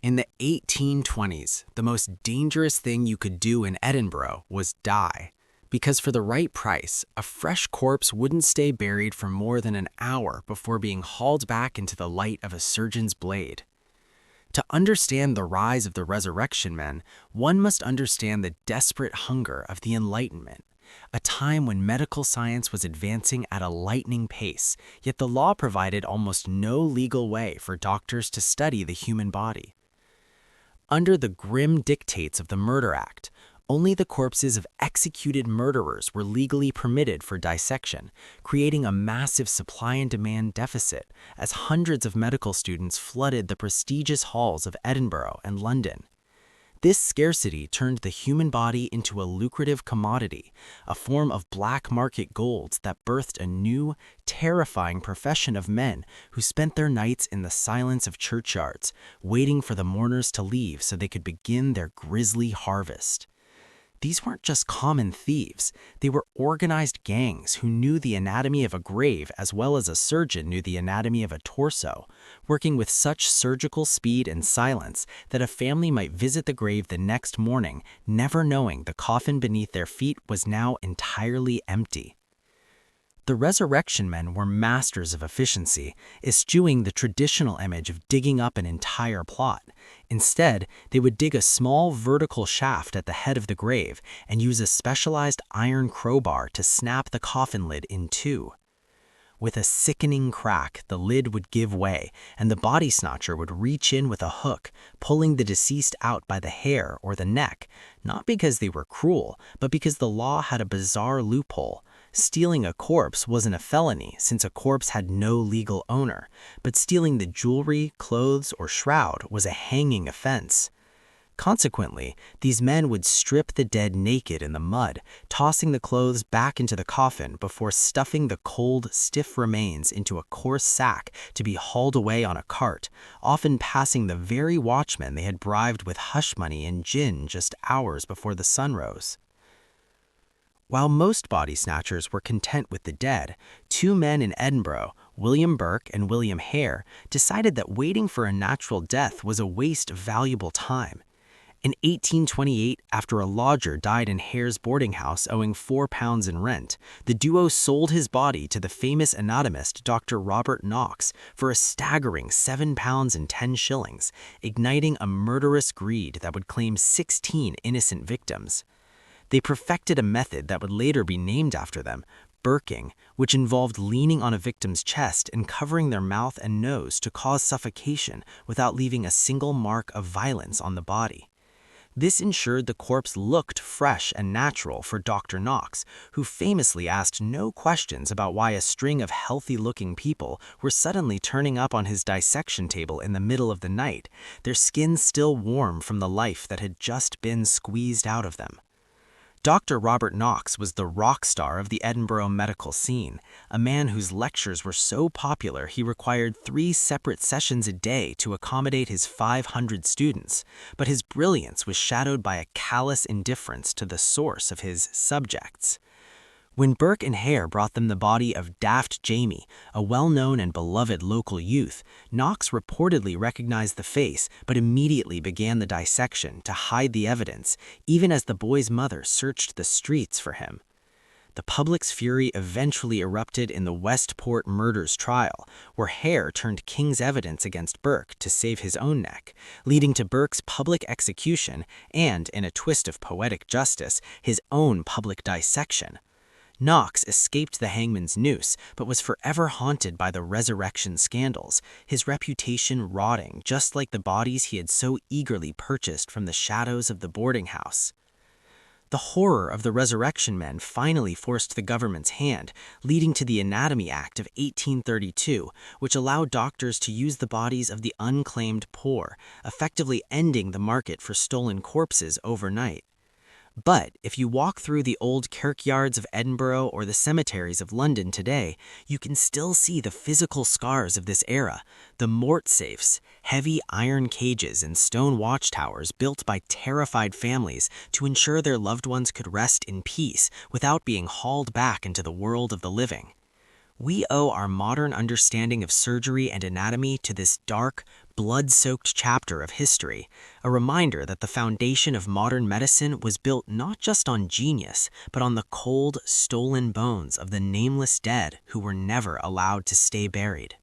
In the 1820s, the most dangerous thing you could do in Edinburgh was die, because for the right price, a fresh corpse wouldn't stay buried for more than an hour before being hauled back into the light of a surgeon's blade. To understand the rise of the Resurrection Men, one must understand the desperate hunger of the Enlightenment, a time when medical science was advancing at a lightning pace, yet the law provided almost no legal way for doctors to study the human body. Under the grim dictates of the Murder Act, only the corpses of executed murderers were legally permitted for dissection, creating a massive supply and demand deficit as hundreds of medical students flooded the prestigious halls of Edinburgh and London. This scarcity turned the human body into a lucrative commodity, a form of black market gold that birthed a new, terrifying profession of men who spent their nights in the silence of churchyards, waiting for the mourners to leave so they could begin their grisly harvest. These weren't just common thieves, they were organized gangs who knew the anatomy of a grave as well as a surgeon knew the anatomy of a torso, working with such surgical speed and silence that a family might visit the grave the next morning, never knowing the coffin beneath their feet was now entirely empty. The Resurrection Men were masters of efficiency, eschewing the traditional image of digging up an entire plot. Instead, they would dig a small vertical shaft at the head of the grave and use a specialized iron crowbar to snap the coffin lid in two. With a sickening crack, the lid would give way, and the body snatcher would reach in with a hook, pulling the deceased out by the hair or the neck, not because they were cruel, but because the law had a bizarre loophole. Stealing a corpse wasn't a felony since a corpse had no legal owner, but stealing the jewelry, clothes, or shroud was a hanging offense. Consequently, these men would strip the dead naked in the mud, tossing the clothes back into the coffin before stuffing the cold, stiff remains into a coarse sack to be hauled away on a cart, often passing the very watchmen they had bribed with hush money and gin just hours before the sun rose. While most body snatchers were content with the dead, two men in Edinburgh, William Burke and William Hare, decided that waiting for a natural death was a waste of valuable time. In 1828, after a lodger died in Hare's boarding house owing £4 in rent, the duo sold his body to the famous anatomist Dr. Robert Knox for a staggering £7.10, igniting a murderous greed that would claim 16 innocent victims. They perfected a method that would later be named after them, burking, which involved leaning on a victim's chest and covering their mouth and nose to cause suffocation without leaving a single mark of violence on the body. This ensured the corpse looked fresh and natural for Dr. Knox, who famously asked no questions about why a string of healthy-looking people were suddenly turning up on his dissection table in the middle of the night, their skin still warm from the life that had just been squeezed out of them. Dr. Robert Knox was the rock star of the Edinburgh medical scene, a man whose lectures were so popular he required 3 separate sessions a day to accommodate his 500 students, but his brilliance was shadowed by a callous indifference to the source of his subjects. When Burke and Hare brought them the body of Daft Jamie, a well-known and beloved local youth, Knox reportedly recognized the face but immediately began the dissection to hide the evidence, even as the boy's mother searched the streets for him. The public's fury eventually erupted in the Westport murders trial, where Hare turned King's evidence against Burke to save his own neck, leading to Burke's public execution and, in a twist of poetic justice, his own public dissection. Knox escaped the hangman's noose, but was forever haunted by the resurrection scandals, his reputation rotting just like the bodies he had so eagerly purchased from the shadows of the boarding house. The horror of the Resurrection Men finally forced the government's hand, leading to the Anatomy Act of 1832, which allowed doctors to use the bodies of the unclaimed poor, effectively ending the market for stolen corpses overnight. But if you walk through the old kirkyards of Edinburgh or the cemeteries of London today, you can still see the physical scars of this era, the mort safes, heavy iron cages and stone watchtowers built by terrified families to ensure their loved ones could rest in peace without being hauled back into the world of the living. We owe our modern understanding of surgery and anatomy to this dark, blood-soaked chapter of history, a reminder that the foundation of modern medicine was built not just on genius, but on the cold, stolen bones of the nameless dead who were never allowed to stay buried.